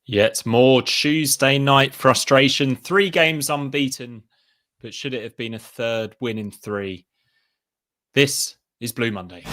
Yet more Tuesday night frustration. 3 games unbeaten, but should it have been a third win in 3? This is Blue Monday.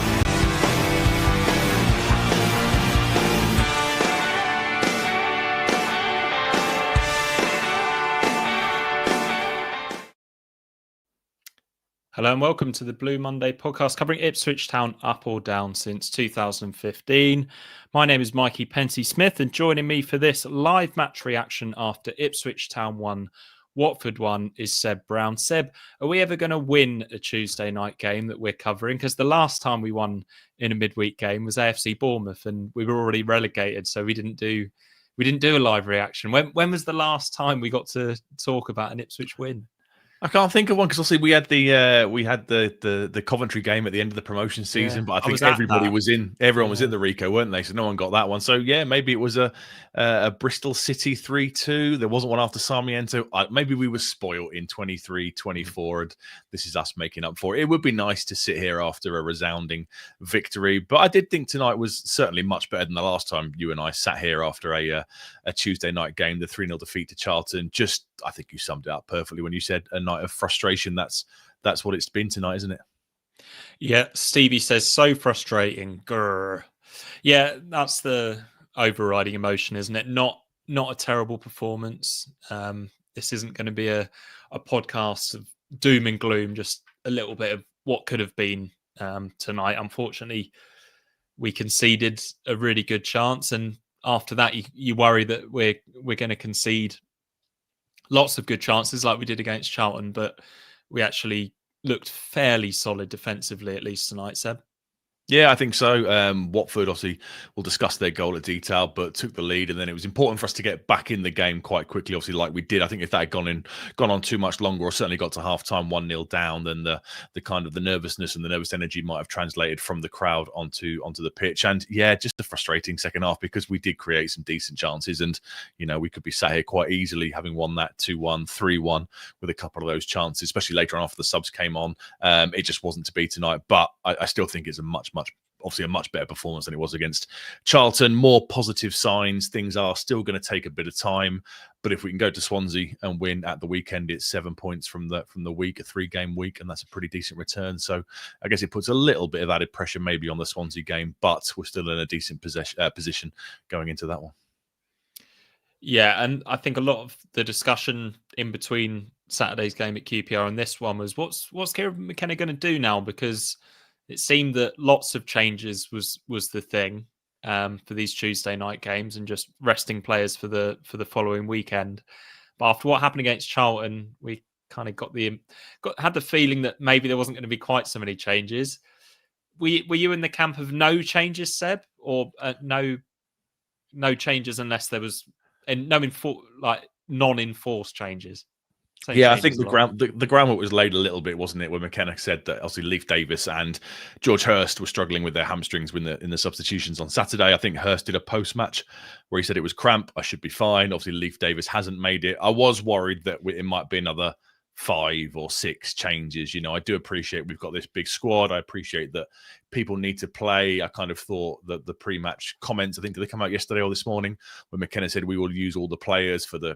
Hello and welcome to the Blue Monday podcast covering Ipswich Town up or down since 2015. My name is Mikey Pensy-Smith and joining me for this live match reaction after Ipswich Town 1, Watford 1 is Seb Brown. Seb, are we ever going to win a Tuesday night game that we're covering? Because the last time we won in a midweek game was AFC Bournemouth and we were already relegated, so we didn't do a live reaction. When was the last time we got to talk about an Ipswich win? I can't think of one because obviously we had the Coventry game at the end of the promotion season, but I think everyone was in the Rico, weren't they? So no one got that one. So yeah, maybe it was a Bristol City 3-2. There wasn't one after Sarmiento. Maybe we were spoiled in 23-24, and this is us making up for it. It would be nice to sit here after a resounding victory, but I did think tonight was certainly much better than the last time you and I sat here after a Tuesday night game, the 3-0 defeat to Charlton. I think you summed it up perfectly when you said a night of frustration. That's what it's been tonight, isn't it? Yeah, Stevie says so frustrating. Grr. Yeah, that's the overriding emotion, isn't it? Not a terrible performance. This isn't going to be a podcast of doom and gloom, just a little bit of what could have been tonight. Unfortunately, we conceded a really good chance, and after that, you worry that we're going to concede lots of good chances like we did against Charlton, but we actually looked fairly solid defensively, at least tonight, Seb. Yeah, I think so. Watford, obviously, we'll discuss their goal at detail, but took the lead, and then it was important for us to get back in the game quite quickly, obviously, like we did. I think if that had gone on too much longer, or certainly got to half-time 1-0 down, then the kind of the nervousness and the nervous energy might have translated from the crowd onto the pitch. And yeah, just a frustrating second half because we did create some decent chances, and we could be sat here quite easily having won that 2-1, 3-1 with a couple of those chances, especially later on after the subs came on. It just wasn't to be tonight, but I still think it's a much better performance than it was against Charlton. More positive signs. Things are still going to take a bit of time, but if we can go to Swansea and win at the weekend, it's 7 points from the week, a 3-game week, and that's a pretty decent return. So I guess it puts a little bit of added pressure maybe on the Swansea game, but we're still in a decent position going into that one. Yeah, and I think a lot of the discussion in between Saturday's game at QPR and this one was what's Kieran McKenna going to do now, because it seemed that lots of changes was the thing for these Tuesday night games and just resting players for the following weekend. But after what happened against Charlton, we kind of had the feeling that maybe there wasn't going to be quite so many changes. Were you in the camp of no changes, Seb, or no changes unless there was non-enforced changes? Yeah, I think the groundwork was laid a little bit, wasn't it? When McKenna said that obviously Leif Davis and George Hurst were struggling with their hamstrings in the substitutions on Saturday. I think Hurst did a post-match where he said it was cramp. I should be fine. Obviously, Leif Davis hasn't made it. I was worried that it might be another 5 or 6 changes. I do appreciate we've got this big squad. I appreciate that people need to play. I kind of thought that the pre-match comments, I think, did they come out yesterday or this morning, when McKenna said we will use all the players for the,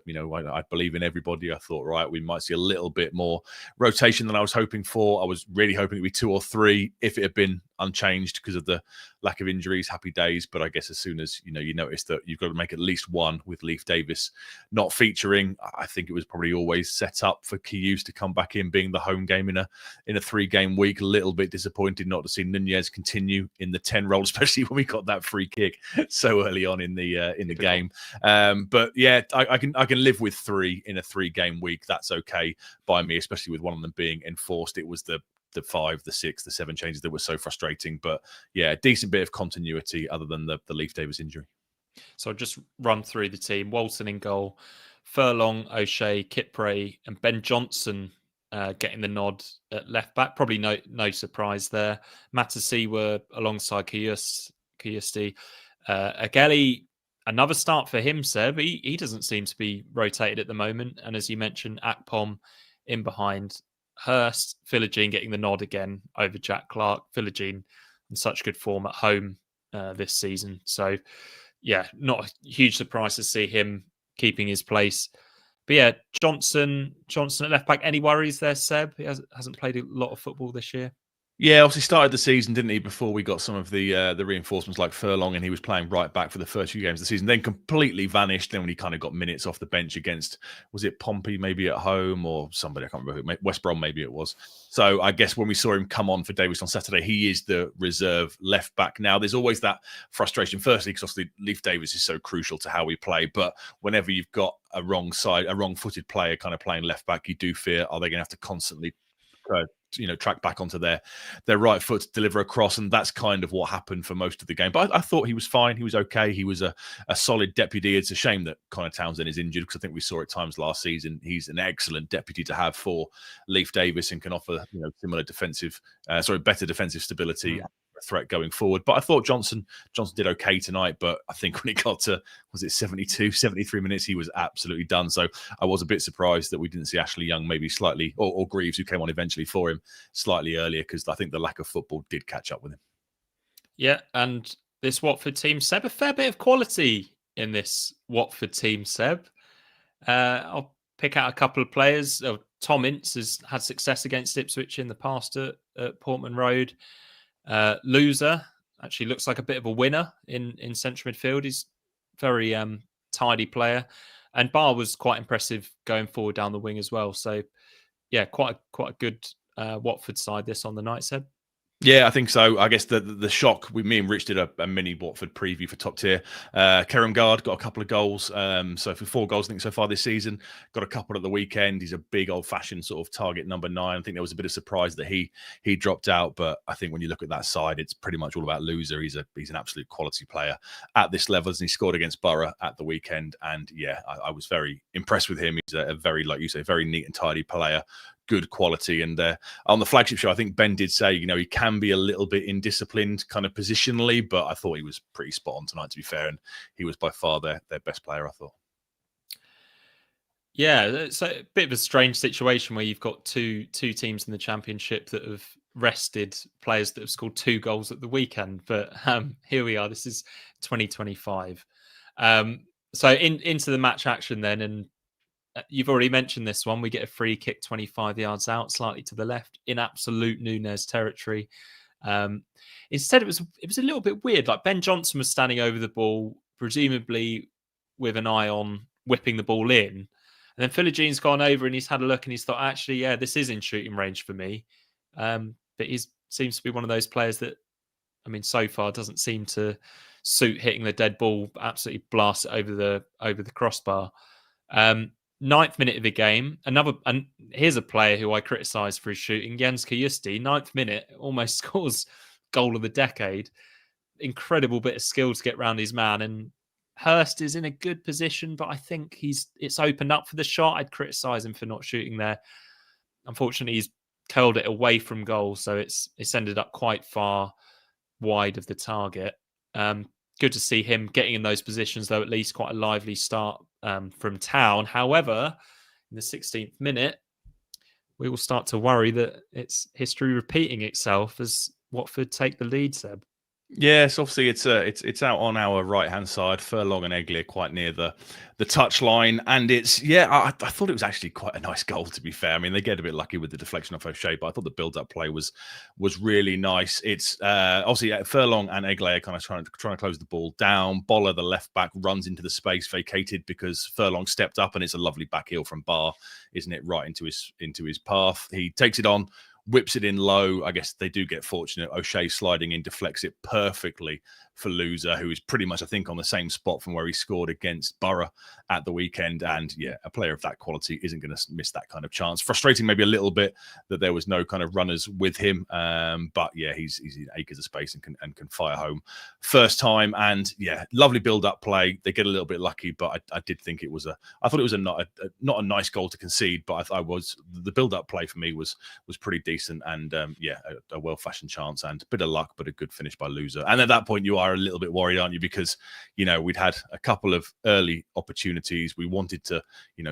I believe in everybody. I thought, right, we might see a little bit more rotation than I was hoping for. I was really hoping it'd be 2 or 3 if it had been unchanged because of the lack of injuries. Happy days. But I guess as soon as, you notice that you've got to make at least 1 with Leif Davis not featuring, I think it was probably always set up for Kiyus to come back in, being the home game in a 3-game week. A little bit disappointed not to see Nunez continue in the 10 role, especially when we got that free kick so early on in the game. But yeah, I can live with 3 in a 3-game week. That's okay by me, especially with one of them being enforced. It was the 5, the 6, the 7 changes that were so frustrating. But yeah, a decent bit of continuity other than the Leif Davis injury. So I'll just run through the team. Walton in goal, Furlong, O'Shea, Kipre and Ben Johnson getting the nod at left back. Probably no surprise there. Matasi were alongside Kiyusti. Ageli, another start for him, Seb. He doesn't seem to be rotated at the moment. And as you mentioned, Akpom in behind. Hurst, Philogene getting the nod again over Jack Clark. Philogene in such good form at home this season. So yeah, not a huge surprise to see him keeping his place. But yeah, Johnson at left back. Any worries there, Seb? He hasn't played a lot of football this year. Yeah, obviously started the season, didn't he, before we got some of the reinforcements like Furlong, and he was playing right back for the first few games of the season, then completely vanished. Then when he kind of got minutes off the bench against, was it Pompey maybe at home or somebody, I can't remember who, West Brom maybe it was. So I guess when we saw him come on for Davies on Saturday, he is the reserve left back. Now, there's always that frustration, firstly, because obviously Leif Davies is so crucial to how we play. But whenever you've got a wrong-footed player kind of playing left back, you do fear, are they going to have to constantly track back onto their right foot to deliver a cross, and that's kind of what happened for most of the game. But I thought he was fine. He was okay. He was a solid deputy. It's a shame that Connor Townsend is injured, because I think we saw at times last season he's an excellent deputy to have for Leif Davies and can offer similar better defensive stability. Threat going forward. But I thought Johnson did okay tonight, but I think when it got to, was it 72, 73 minutes, he was absolutely done. So I was a bit surprised that we didn't see Ashley Young maybe slightly, or Greaves, who came on eventually for him, slightly earlier, because I think the lack of football did catch up with him. Yeah, and this Watford team, Seb, a fair bit of quality in this Watford team, Seb. I'll pick out a couple of players. Tom Ince has had success against Ipswich in the past at Portman Road. Loser actually looks like a bit of a winner in central midfield. He's very tidy player, and Barr was quite impressive going forward down the wing as well. So yeah, quite a good Watford side this on the night, Seb. Yeah, I think so. I guess the shock, me and Rich did a mini Watford preview for Top Tier. Kerem Gard got a couple of goals. So for 4 goals, I think, so far this season. Got a couple at the weekend. He's a big old-fashioned sort of target number 9. I think there was a bit of surprise that he dropped out. But I think when you look at that side, it's pretty much all about Loser. He's an absolute quality player at this level. And he scored against Borough at the weekend. And yeah, I was very impressed with him. He's a very, like you say, very neat and tidy player. Good quality. And on the flagship show, I think Ben did say, he can be a little bit indisciplined kind of positionally, but I thought he was pretty spot on tonight, to be fair. And he was by far their best player, I thought. Yeah, it's a bit of a strange situation where you've got two teams in the Championship that have rested players that have scored 2 goals at the weekend. But here we are. This is 2025. So into the match action then, and you've already mentioned this one. We get a free kick 25 yards out, slightly to the left, in absolute Nunes territory. Instead, it was a little bit weird. Like, Ben Johnson was standing over the ball, presumably with an eye on whipping the ball in. And then Philigine's gone over and he's had a look and he's thought, actually, yeah, this is in shooting range for me. But he seems to be one of those players that, so far doesn't seem to suit hitting the dead ball, absolutely blast it over the crossbar. 9th minute of the game, and here's a player who I criticised for his shooting, Jens Kajusti. 9th minute, almost scores goal of the decade. Incredible bit of skill to get round his man, and Hurst is in a good position, but I think it's opened up for the shot. I'd criticise him for not shooting there. Unfortunately, he's curled it away from goal, so it's ended up quite far wide of the target. Good to see him getting in those positions, though, at least quite a lively start from Town. However, in the 16th minute, we will start to worry that it's history repeating itself as Watford take the lead, Seb. Yes, obviously it's out on our right hand side. Furlong and Egley are quite near the touch line, and I thought it was actually quite a nice goal, to be fair. They get a bit lucky with the deflection off O'Shea, but I thought the build up play was really nice. It's obviously Furlong and Egley are kind of trying to close the ball down. Boller, the left back, runs into the space vacated because Furlong stepped up, and it's a lovely back heel from Barr, isn't it? Right into his path. He takes it on, whips it in low. I guess they do get fortunate. O'Shea sliding in, deflects it perfectly for Loser, who is pretty much, I think, on the same spot from where he scored against Borough at the weekend. And yeah, a player of that quality isn't going to miss that kind of chance. Frustrating maybe a little bit that there was no kind of runners with him. But yeah, he's in acres of space and can fire home first time. And yeah, lovely build-up play. They get a little bit lucky, but I did think I thought it was not a nice goal to concede, but the build-up play for me was pretty decent. And a well-fashioned chance and a bit of luck, but a good finish by Loser. And at that point, you are a little bit worried, aren't you? Because, we'd had a couple of early opportunities. We wanted to,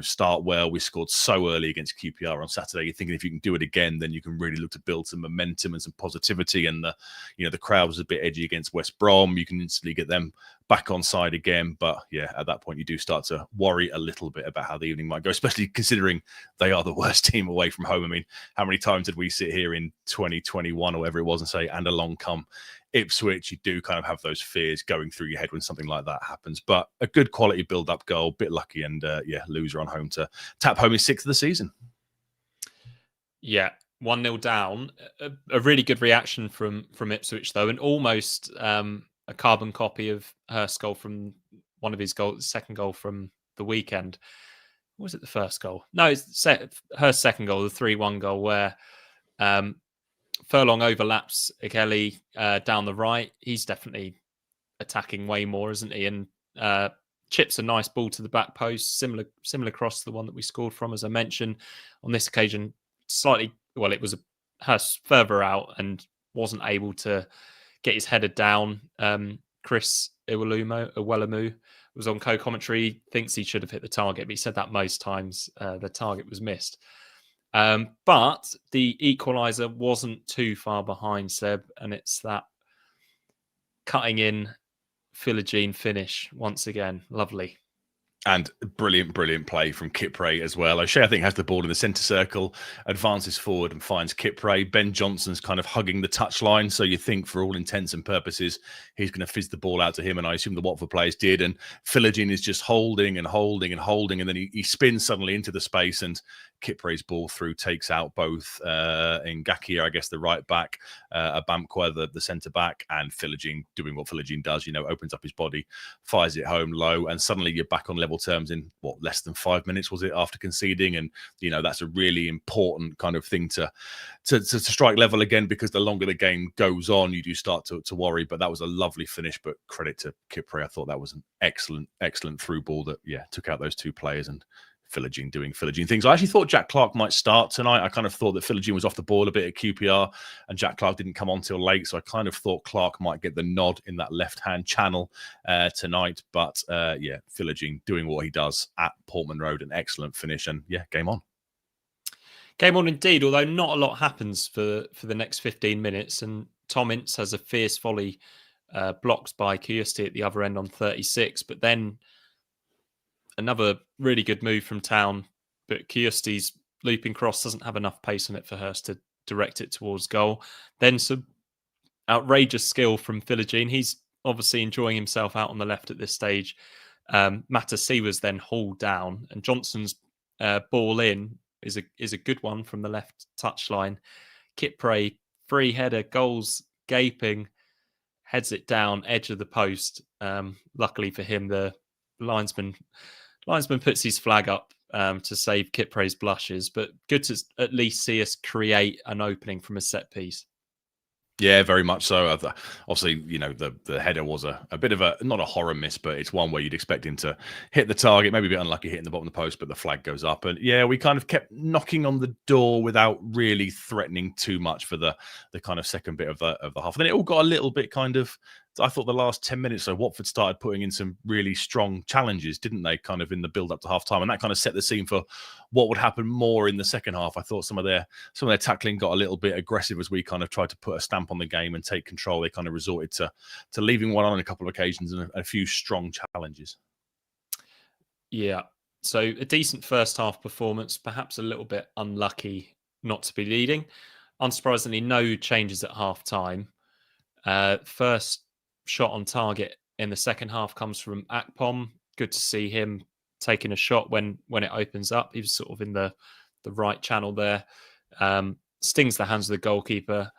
start well. We scored so early against QPR on Saturday. You're thinking if you can do it again, then you can really look to build some momentum and some positivity. And the crowd was a bit edgy against West Brom. You can instantly get them back on side again. But yeah, at that point, you do start to worry a little bit about how the evening might go, especially considering they are the worst team away from home. I mean, how many times did we sit here in 2021 or whatever it was and say, and along come Ipswich? You do kind of have those fears going through your head when something like that happens. But a good quality build-up goal, bit lucky, and loser on home to tap home his 6th of the season. Yeah, 1-0 down. A really good reaction from Ipswich, though, and almost a carbon copy of Hurst's goal from one of his goals, second goal from the weekend. Was it the first goal? No, it's Hurst's second goal, the 3-1 goal, where Furlong overlaps Ikeli down the right. He's definitely attacking way more, isn't he? And chips a nice ball to the back post, similar cross to the one that we scored from, as I mentioned. On this occasion, it was Hurst further out and wasn't able to get his header down. Chris Iwelumo was on co-commentary, thinks he should have hit the target, but he said that most times the target was missed. But the equalizer wasn't too far behind, Seb, and it's that cutting in Philogene finish once again. Lovely. And brilliant play from Kipre as well. O'Shea, I think, has the ball in the centre circle, advances forward and finds Kipre. Ben Johnson's kind of hugging the touchline. So you think, for all intents and purposes, he's going to fizz the ball out to him. And I assume the Watford players did. And Philogene is just holding. And then he spins suddenly into the space. And Kipre's ball through takes out both Ngakia, I guess, the right back, Abamkwa, the centre back, and Philogene doing what Philogene does, opens up his body, fires it home low. And suddenly you're back on level terms in less than 5 minutes was it after conceding, and that's a really important kind of thing to strike level again, because the longer the game goes on, you do start to worry. But that was a lovely finish, but credit to Kipre. I thought that was an excellent through ball that took out those two players, and Philogene doing Philogene things. I actually thought Jack Clark might start tonight. I kind of thought that Philogene was off the ball a bit at QPR and Jack Clark didn't come on till late. So I kind of thought Clark might get the nod in that left-hand channel tonight. But Philogene doing what he does at Portman Road, an excellent finish, and game on. Game on indeed, although not a lot happens for the next 15 minutes. And Tom Ince has a fierce volley blocked by Kiyosty at the other end on 36. But then another really good move from Town, but Kiyosty's looping cross doesn't have enough pace on it for Hurst to direct it towards goal. Then some outrageous skill from Philogene. He's obviously enjoying himself out on the left at this stage. Matasi was then hauled down, and Johnson's ball in is a good one from the left touchline. Kipre, free header, goals gaping, heads it down, edge of the post. Luckily for him, the linesman puts his flag up to save Kipre's blushes, but good to at least see us create an opening from a set piece. Yeah, very much so. Obviously, the header was a bit of not a horror miss, but it's one where you'd expect him to hit the target, maybe a bit unlucky hitting the bottom of the post, but the flag goes up. And we kind of kept knocking on the door without really threatening too much for the kind of second bit of the half. And then it all got a little bit kind of, I thought the last 10 minutes, so Watford started putting in some really strong challenges, didn't they, kind of in the build up to half time, and that kind of set the scene for what would happen more in the second half. I thought some of their tackling got a little bit aggressive as we kind of tried to put a stamp on the game and take control. They kind of resorted to leaving one on a couple of occasions and a few strong challenges. Yeah, so a decent first half performance, perhaps a little bit unlucky not to be leading. Unsurprisingly, no changes at half time. First shot on target in the second half comes from Akpom. Good to see him taking a shot when it opens up. He was sort of in the right channel there. Stings the hands of the goalkeeper.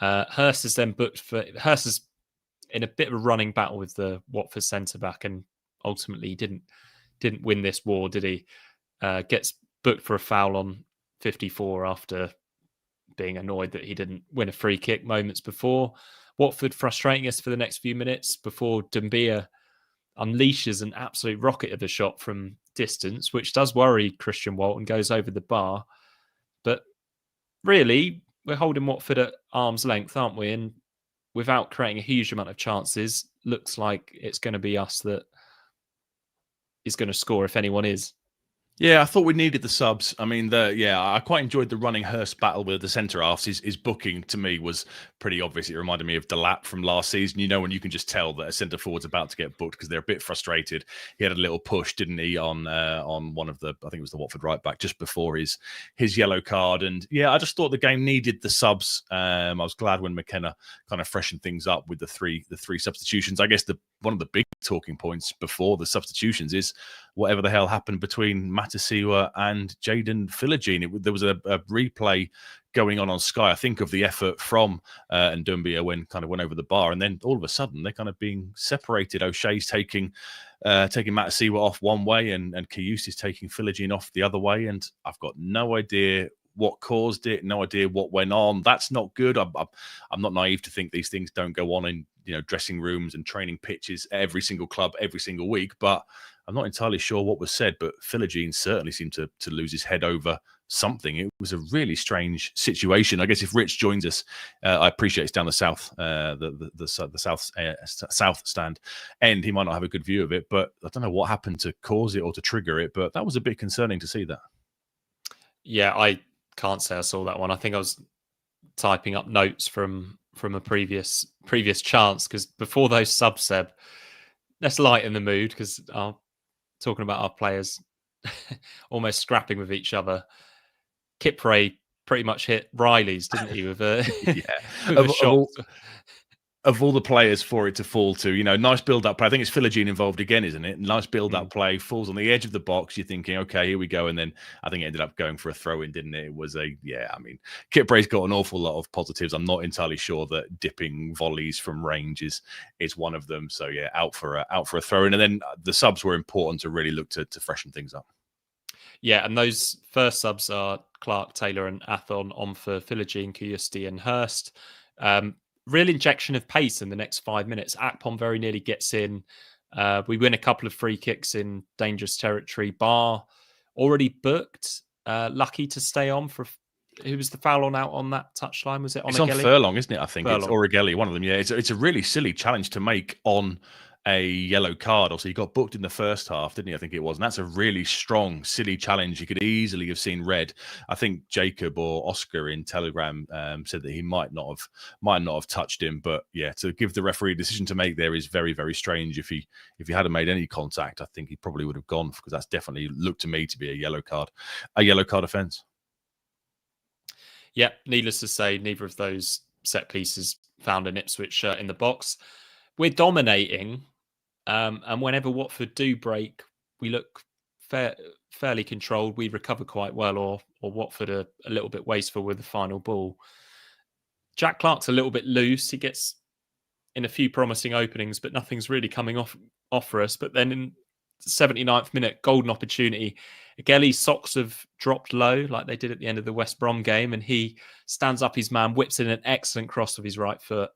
Hurst is then booked for... Hurst is in a bit of a running battle with the Watford centre-back, and ultimately didn't win this war, did he? Gets booked for a foul on 54 after being annoyed that he didn't win a free kick moments before. Watford frustrating us for the next few minutes before Doumbia unleashes an absolute rocket of a shot from distance, which does worry Christian Walton, goes over the bar. But really, we're holding Watford at arm's length, aren't we? And without creating a huge amount of chances, looks like it's going to be us that is going to score if anyone is. Yeah, I thought we needed the subs. I mean, I quite enjoyed the running Hurst battle with the centre halves. His booking to me was pretty obvious. It reminded me of Delap from last season. You know, when you can just tell that a centre forward's about to get booked because they're a bit frustrated. He had a little push, didn't he, on one of the, I think it was the Watford right back just before his yellow card. And yeah, I just thought the game needed the subs. I was glad when McKenna kind of freshened things up with the three substitutions. I guess one of the big talking points before the substitutions is whatever the hell happened between Matasiwa and Jaden Philogene. There was a replay going on Sky, I think, of the effort from Ndumbia when kind of went over the bar, and then all of a sudden they're kind of being separated. O'Shea's taking Matasiwa off one way, and Kiyus is taking Philogene off the other way, and I've got no idea what caused it, no idea what went on. That's not good. I'm not naive to think these things don't go on in dressing rooms and training pitches every single club every single week, but I'm not entirely sure what was said. But Philogene certainly seemed to lose his head over something. It was a really strange situation. I guess if Rich joins us, I appreciate it's down the south, the south stand end. He might not have a good view of it, but I don't know what happened to cause it or to trigger it. But that was a bit concerning to see that. Yeah, I can't say I saw that one. I think I was typing up notes from a previous chance, because before those subs, Seb, let's lighten the mood, because talking about our players almost scrapping with each other. Kipre pretty much hit Riley's, didn't he? With a with a shot. Of all the players for it to fall to, nice build-up play. I think it's Philogene involved again, isn't it? Nice build-up play, falls on the edge of the box. You're thinking, okay, here we go. And then I think it ended up going for a throw-in, didn't it? It was Kipre's got an awful lot of positives. I'm not entirely sure that dipping volleys from range is one of them. So yeah, out for a throw-in. And then the subs were important to really look to freshen things up. Yeah, and those first subs are Clark, Taylor, and Athon on for Philogene, Kiyusti, and Hurst. Real injection of pace in the next 5 minutes. Akpom very nearly gets in. We win a couple of free kicks in dangerous territory. Bar already booked. Lucky to stay on for. Who was the foul on out on that touchline? Was it on? It's on Furlong, isn't it? I think Furlong. It's Orighelli, one of them. Yeah, it's a really silly challenge to make on a yellow card. Also, he got booked in the first half, didn't he? I think it was. And that's a really strong, silly challenge. You could easily have seen red. I think Jacob or Oscar in Telegram said that he might not have touched him. But yeah, to give the referee a decision to make there is very, very strange. If he hadn't made any contact, I think he probably would have gone, because that's definitely looked to me to be a yellow card offence. Yeah, needless to say, neither of those set pieces found an Ipswich shirt in the box. We're dominating. And whenever Watford do break, we look fairly controlled. We recover quite well, or Watford are a little bit wasteful with the final ball. Jack Clark's a little bit loose. He gets in a few promising openings, but nothing's really coming off for us. But then in the 79th minute, golden opportunity. Gelly's socks have dropped low, like they did at the end of the West Brom game, and he stands up his man, whips in an excellent cross with his right foot.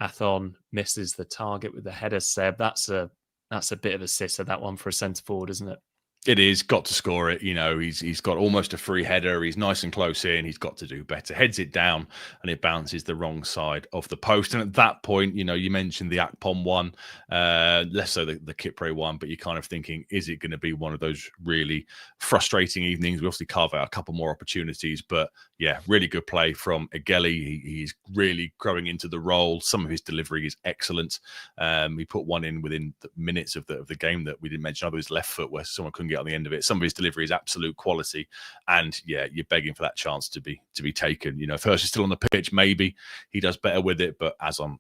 Athon misses the target with the header, Seb. That's a bit of a sitter, that one, for a centre forward, isn't it? It is. Got to score it. He's got almost a free header. He's nice and close in. He's got to do better. Heads it down and it bounces the wrong side of the post. And at that point, you mentioned the Akpom one, less so the Kipre one, but you're kind of thinking, is it going to be one of those really frustrating evenings? We obviously carve out a couple more opportunities, but yeah, really good play from Egeli. He's really growing into the role. Some of his delivery is excellent. He put one in within the minutes of the game that we didn't mention, other his left foot where someone couldn't get on the end of it. Some of his delivery is absolute quality, and yeah, you're begging for that chance to be taken. If Hurst is still on the pitch, maybe he does better with it, but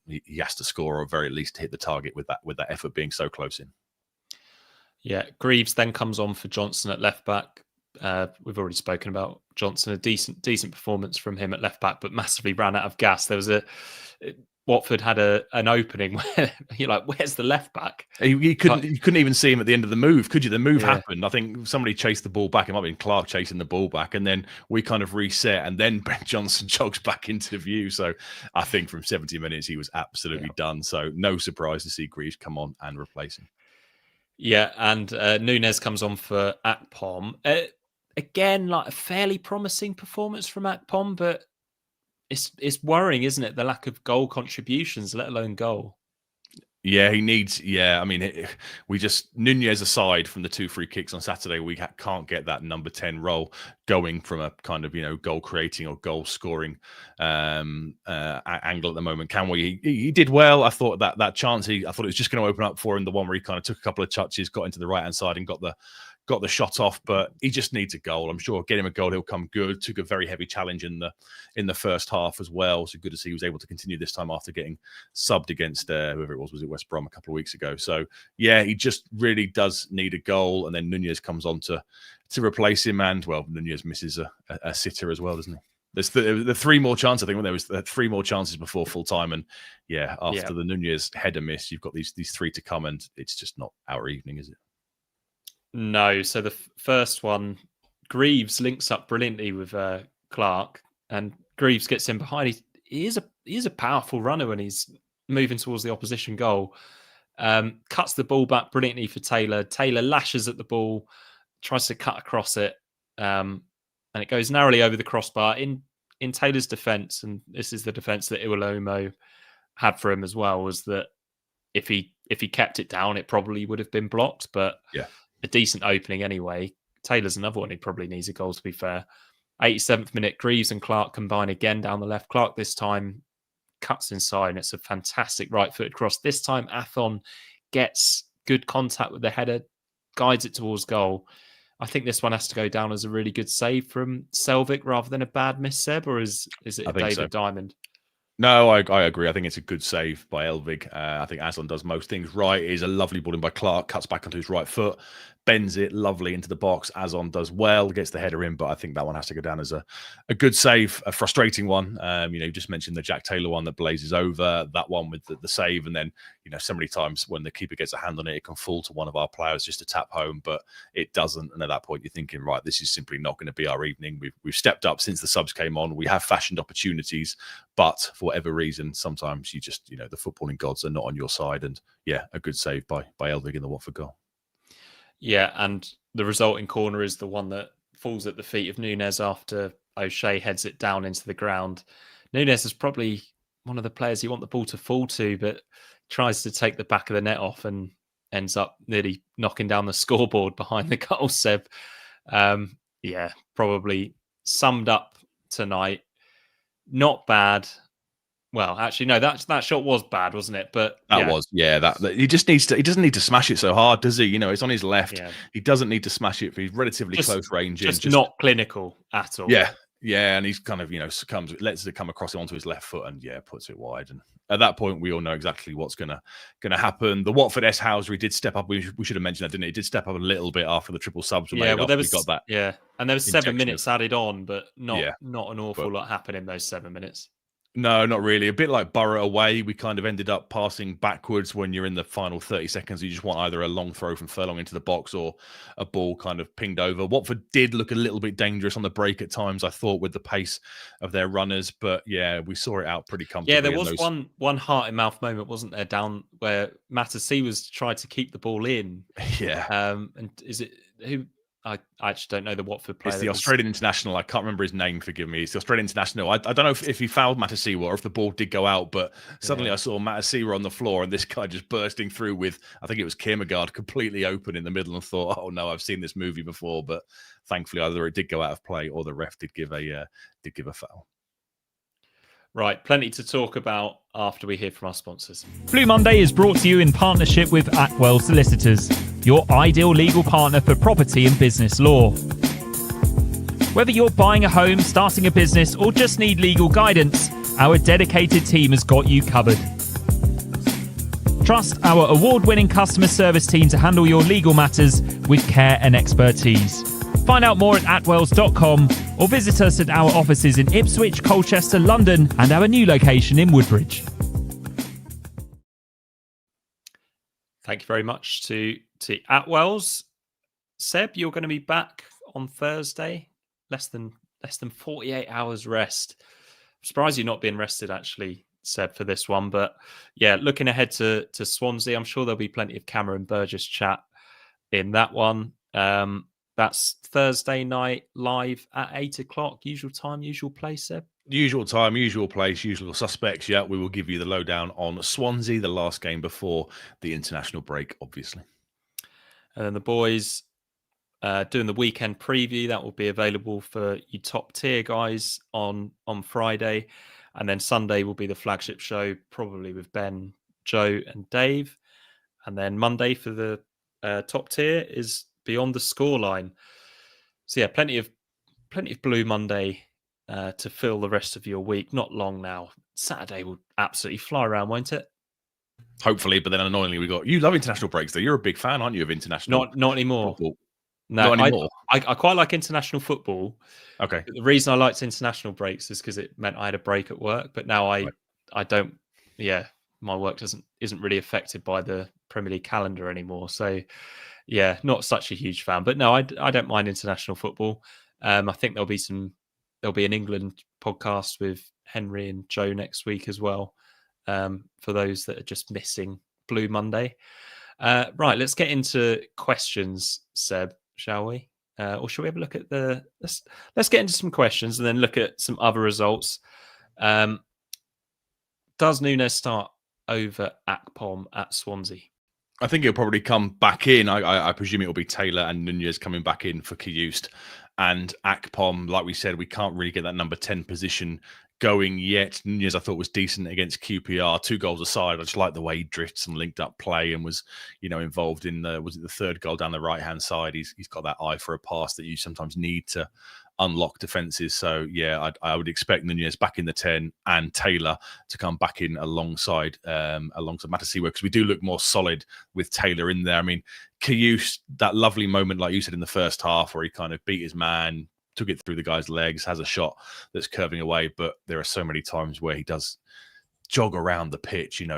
he has to score, or at very least hit the target with that effort being so close in. Yeah, Greaves then comes on for Johnson at left back. We've already spoken about Johnson. A decent performance from him at left back, but massively ran out of gas. There was Watford had an opening where you're like, where's the left back? You couldn't even see him at the end of the move, could you? The move happened. I think somebody chased the ball back. It might have been Clark chasing the ball back, and then we kind of reset, and then Ben Johnson jogs back into view. So I think from 70 minutes he was absolutely done. So no surprise to see Greaves come on and replace him. Yeah, and Nunez comes on for Akpom. Again, like a fairly promising performance from Akpom, but it's worrying, isn't it? The lack of goal contributions, let alone goal. Yeah, he needs. Yeah, I mean, we just Nunez aside from the 2 free kicks on Saturday, we can't get that number 10 role going from a kind of goal creating or goal scoring angle at the moment. Can we? He did well. I thought that chance. I thought it was just going to open up for him. The one where he kind of took a couple of touches, got into the right hand side, and got the shot off, but he just needs a goal. I'm sure get him a goal, he'll come good. Took a very heavy challenge in the first half as well. So good to see he was able to continue this time after getting subbed against whoever it was it West Brom a couple of weeks ago. So yeah, he just really does need a goal, and then Nunez comes on to replace him, and well, Nunez misses a sitter as well, doesn't he? There's the 3 more chances. I think when there was 3 more chances before full time, and after the Nunez header miss, you've got these 3 to come, and it's just not our evening, is it? No. So the first one, Greaves links up brilliantly with Clark, and Greaves gets in behind. He is a powerful runner when he's moving towards the opposition goal. Cuts the ball back brilliantly for Taylor. Taylor lashes at the ball, tries to cut across it, and it goes narrowly over the crossbar. In Taylor's defence, and this is the defence that Iwelumo had for him as well, was that if he kept it down, it probably would have been blocked. But a decent opening anyway. Taylor's another one who probably needs a goal, to be fair. 87th minute, Greaves and Clark combine again down the left. Clark this time cuts inside, and it's a fantastic right-footed cross. This time, Athon gets good contact with the header, guides it towards goal. I think this one has to go down as a really good save from Selvik rather than a bad miss, Seb, or is it a David Diamond? No, I agree. I think it's a good save by Elvig. I think Aslan does most things right. It is a lovely ball in by Clark, cuts back onto his right foot, bends it lovely into the box. Aslan does well, gets the header in, but I think that one has to go down as a good save, a frustrating one. You just mentioned the Jack Taylor one that blazes over, that one with the save, and then so many times when the keeper gets a hand on it, it can fall to one of our players just to tap home, but it doesn't. And at that point, you're thinking, right, this is simply not going to be our evening. We've stepped up since the subs came on. We have fashioned opportunities, but for whatever reason, sometimes you just, the footballing gods are not on your side. And a good save by Elvig in the Watford goal. Yeah, and the resulting corner is the one that falls at the feet of Nunez after O'Shea heads it down into the ground. Nunez is probably one of the players you want the ball to fall to, but tries to take the back of the net off and ends up nearly knocking down the scoreboard behind the goal, Seb. Probably summed up tonight. Not bad. Well, actually, no, that shot was bad, wasn't it? But that he just needs to. He doesn't need to smash it so hard, does he? It's on his left. Yeah. He doesn't need to smash it. He's relatively close range. Just not clinical at all. Yeah, and he's kind of lets it come across onto his left foot and puts it wide. And at that point, we all know exactly what's gonna happen. The Watford Houser didid step up. We should have mentioned that, didn't it? He did step up a little bit after the triple subs were made. Well, there was got that. Yeah, and there was 7 minutes added on, but not an awful lot happened in those 7 minutes. No, not really. A bit like Borough away, we kind of ended up passing backwards when you're in the final 30 seconds. You just want either a long throw from Furlong into the box or a ball kind of pinged over. Watford did look a little bit dangerous on the break at times, I thought, with the pace of their runners. But we saw it out pretty comfortably. Yeah, there was one heart-in-mouth moment, wasn't there, down where Matasi was trying to keep the ball in. Yeah. And is it who? I actually don't know the Watford player. It's the Australian international. I can't remember his name, forgive me. It's the Australian international. I don't know if he fouled Matasiwa or if the ball did go out, but suddenly I saw Matasiwa on the floor and this guy just bursting through with, I think it was Kierkegaard, completely open in the middle, and thought, oh no, I've seen this movie before. But thankfully either it did go out of play or the ref did give a foul. Right, plenty to talk about after we hear from our sponsors. Blue Monday is brought to you in partnership with Atwell Solicitors, your ideal legal partner for property and business law. Whether you're buying a home, starting a business, or just need legal guidance, our dedicated team has got you covered. Trust our award-winning customer service team to handle your legal matters with care and expertise. Find out more at atwells.com or visit us at our offices in Ipswich, Colchester, London, and our new location in Woodbridge. Thank you very much to Atwells. Seb, you're going to be back on Thursday. Less than 48 hours rest. I'm surprised you're not being rested, actually, Seb, for this one. But looking ahead to Swansea, I'm sure there'll be plenty of Cameron Burgess chat in that one. That's Thursday night live at 8 o'clock. Usual time, usual place, Seb? Usual time, usual place, usual suspects. Yeah, we will give you the lowdown on Swansea, the last game before the international break, obviously. And then the boys doing the weekend preview. That will be available for you top tier guys on Friday. And then Sunday will be the flagship show, probably with Ben, Joe and Dave. And then Monday for the top tier is Beyond the Scoreline. So yeah, plenty of Blue Monday to fill the rest of your week. Not long now. Saturday will absolutely fly around, won't it? Hopefully, but then annoyingly, you love international breaks, though. You're a big fan, aren't you, of international? Not anymore. Football? No, not anymore. I quite like international football. Okay. The reason I liked international breaks is because it meant I had a break at work. But now I don't. Yeah, my work isn't really affected by the Premier League calendar anymore. So yeah, not such a huge fan. But no, I don't mind international football. I think there'll be an England podcast with Henry and Joe next week as well. For those that are just missing Blue Monday. Right, let's get into questions, Seb, shall we? Or shall we have a look at let's get into some questions and then look at some other results. Does Nunes start over Akpom at Swansea? I think he'll probably come back in. I presume it'll be Taylor and Nunez coming back in for Kajust. And Akpom, like we said, we can't really get that number 10 position going yet. Nunez, I thought, was decent against QPR. 2 goals aside, I just like the way he drifts and linked up play and was, involved in the third goal down the right-hand side. He's got that eye for a pass that you sometimes need to unlock defenses. So yeah, I would expect Nunez back in the 10 and Taylor to come back in alongside Matasiwa, because we do look more solid with Taylor in there. I mean, Kajust, that lovely moment, like you said, in the first half where he kind of beat his man, took it through the guy's legs, has a shot that's curving away, but there are so many times where he does jog around the pitch, and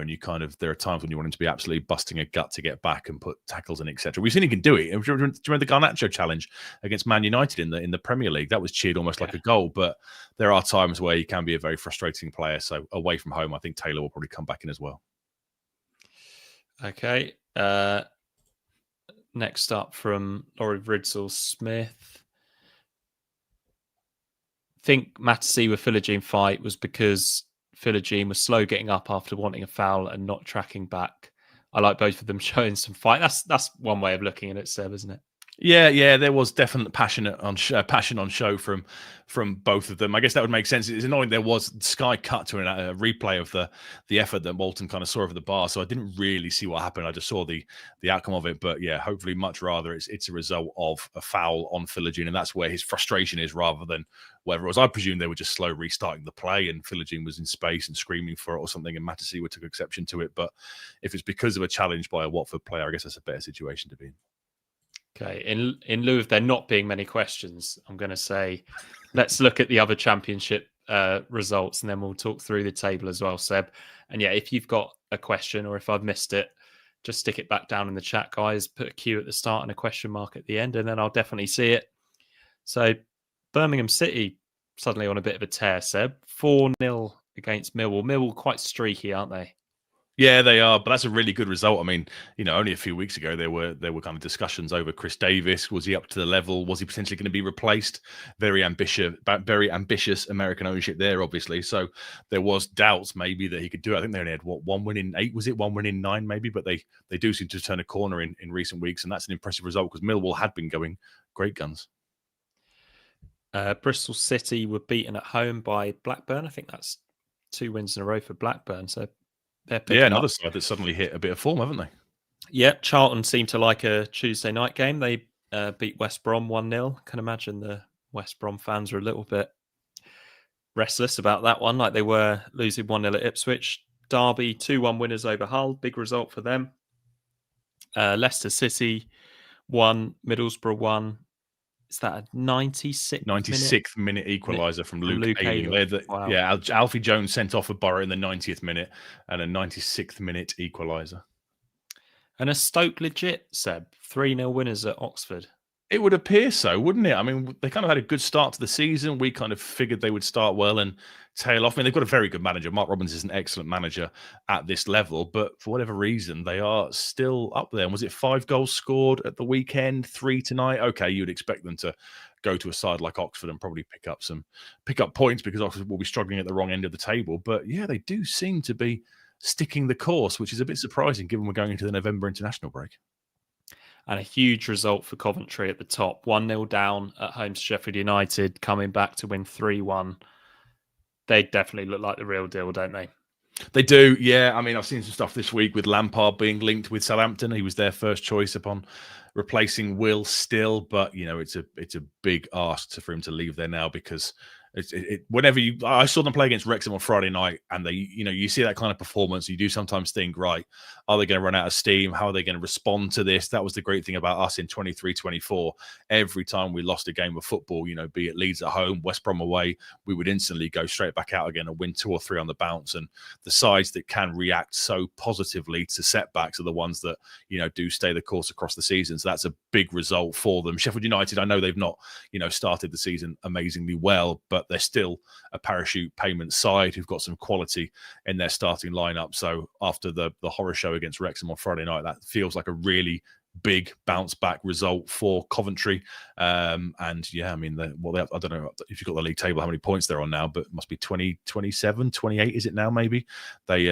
there are times when you want him to be absolutely busting a gut to get back and put tackles in, etc. We've seen he can do it. Do you remember the Garnacho challenge against Man United in the Premier League? That was cheered almost like a goal, but there are times where he can be a very frustrating player. So away from home, I think Taylor will probably come back in as well. Okay. Next up from Laurie Ridsell Smith. Think Matasiwa Philogene fight was because Philogene was slow getting up after wanting a foul and not tracking back. I like both of them showing some fight. That's one way of looking at it, Seb, isn't it? Yeah, there was definite passion on show from both of them. I guess that would make sense. It's annoying. There was Sky cut to a replay of the effort that Walton kind of saw over the bar, so I didn't really see what happened. I just saw the outcome of it. But yeah, hopefully, much rather it's a result of a foul on Philogene, and that's where his frustration is, rather than whether it was. I presume they were just slow restarting the play, and Philogene was in space and screaming for it or something, and Matasiwa took exception to it. But if it's because of a challenge by a Watford player, I guess that's a better situation to be in. Okay, in lieu of there not being many questions, I'm going to say, let's look at the other championship results, and then we'll talk through the table as well, Seb. And yeah, if you've got a question or if I've missed it, just stick it back down in the chat, guys. Put a Q at the start and a question mark at the end, and then I'll definitely see it. So Birmingham City suddenly on a bit of a tear, Seb. 4-0 against Millwall. Millwall quite streaky, aren't they? Yeah, they are, but that's a really good result. I mean, only a few weeks ago there were kind of discussions over Chris Davis. Was he up to the level? Was he potentially going to be replaced? Very ambitious American ownership there, obviously. So there was doubts maybe that he could do it. I think they only had one win in 8, was it? 1 win in 9 maybe, but they do seem to turn a corner in recent weeks, and that's an impressive result because Millwall had been going great guns. Bristol City were beaten at home by Blackburn. I think that's 2 wins in a row for Blackburn. So another side that's suddenly hit a bit of form, haven't they? Yeah, Charlton seemed to like a Tuesday night game. They beat West Brom 1-0. Can imagine the West Brom fans are a little bit restless about that one, like they were losing 1-0 at Ipswich. Derby 2-1 winners over Hull. Big result for them. Leicester City 1, Middlesbrough 1. Is that a 96th minute equaliser from Luke Ayling? Wow. Yeah, Alfie Jones sent off a Borough in the 90th minute and a 96th minute equaliser. And a Stoke legit, Seb. 3-0 winners at Oxford. It would appear so, wouldn't it? I mean, they kind of had a good start to the season. We kind of figured they would start well and tail off. I mean, they've got a very good manager. Mark Robbins is an excellent manager at this level, but for whatever reason, they are still up there. And was it 5 goals scored at the weekend, 3 tonight? Okay, you'd expect them to go to a side like Oxford and probably pick up points, because Oxford will be struggling at the wrong end of the table. But yeah, they do seem to be sticking the course, which is a bit surprising given we're going into the November international break. And a huge result for Coventry at the top. 1-0 down at home to Sheffield United, coming back to win 3-1. They definitely look like the real deal, don't they? They do, yeah. I mean, I've seen some stuff this week with Lampard being linked with Southampton. He was their first choice upon replacing Will Still, but it's a big ask for him to leave there now, because I saw them play against Wrexham on Friday night, and they, you see that kind of performance. You do sometimes think, right, are they going to run out of steam? How are they going to respond to this? That was the great thing about us in 23-24. Every time we lost a game of football, be it Leeds at home, West Brom away, we would instantly go straight back out again and win 2 or 3 on the bounce. And the sides that can react so positively to setbacks are the ones that, do stay the course across the season. So that's a big result for them. Sheffield United, I know they've not, started the season amazingly well, but they're still a parachute payment side who've got some quality in their starting lineup. So after the horror show against Wrexham on Friday night, that feels like a really big bounce back result for Coventry. And yeah, I mean, I don't know if you've got the league table, how many points they're on now, but it must be 20, 27, 28, is it now? Maybe they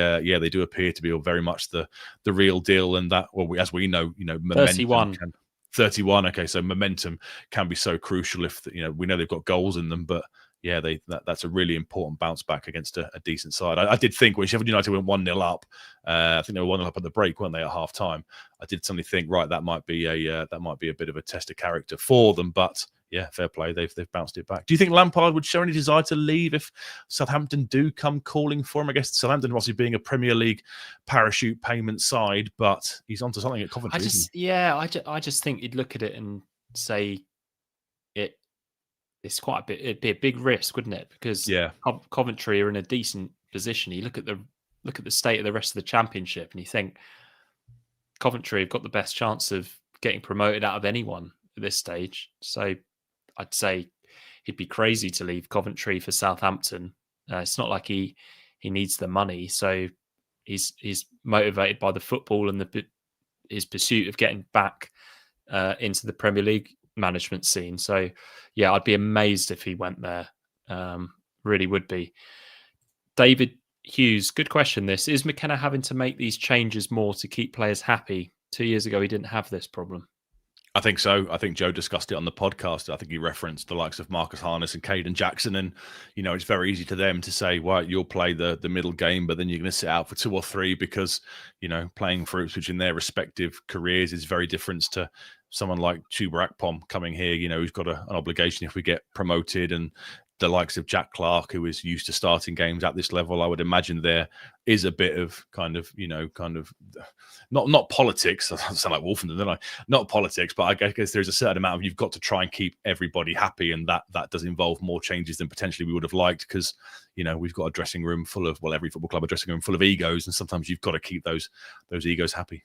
do appear to be very much the real deal. And that, well, as we know, momentum 31. Okay, so momentum can be so crucial if we know they've got goals in them, but yeah, that's a really important bounce back against a decent side. I did think when Sheffield United went 1-0 up, I think they were 1-0 up at the break, weren't they, at half time? I did suddenly think, right, that might be a bit of a test of character for them. But yeah, fair play, they've bounced it back. Do you think Lampard would show any desire to leave if Southampton do come calling for him? I guess Southampton obviously being a Premier League parachute payment side, but he's onto something at Coventry. I just think you'd look at it and say it's quite a bit. It'd be a big risk, wouldn't it? Because Coventry are in a decent position. You look at the state of the rest of the Championship, and you think Coventry have got the best chance of getting promoted out of anyone at this stage. So I'd say he'd be crazy to leave Coventry for Southampton. It's not like he needs the money, so he's motivated by the football and his pursuit of getting back into the Premier League management scene. So yeah, I'd be amazed if he went there. Really would be. David Hughes, good question. This is McKenna having to make these changes more to keep players happy. 2 years ago he didn't have this problem. I think so. I think Joe discussed it on the podcast. I think he referenced the likes of Marcus Harness and Caden Jackson. And, it's very easy to them to say, well, you'll play the middle game, but then you're going to sit out for 2 or 3 because, playing for Ipswich in their respective careers is very different to someone like Chuba Akpom coming here, who's got an obligation if we get promoted, and the likes of Jack Clark, who is used to starting games at this level. I would imagine there is a bit of not politics. I sound like Wolfenden, don't I? Not politics, but I guess there's a certain amount of, you've got to try and keep everybody happy, and that does involve more changes than potentially we would have liked, because we've got a dressing room full of, well, every football club a dressing room full of egos, and sometimes you've got to keep those egos happy.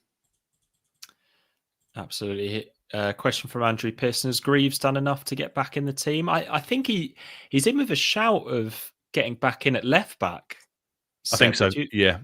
Absolutely. Question from Andrew Pearson: has Greaves done enough to get back in the team? I think he's in with a shout of getting back in at left back. I think so. Yeah,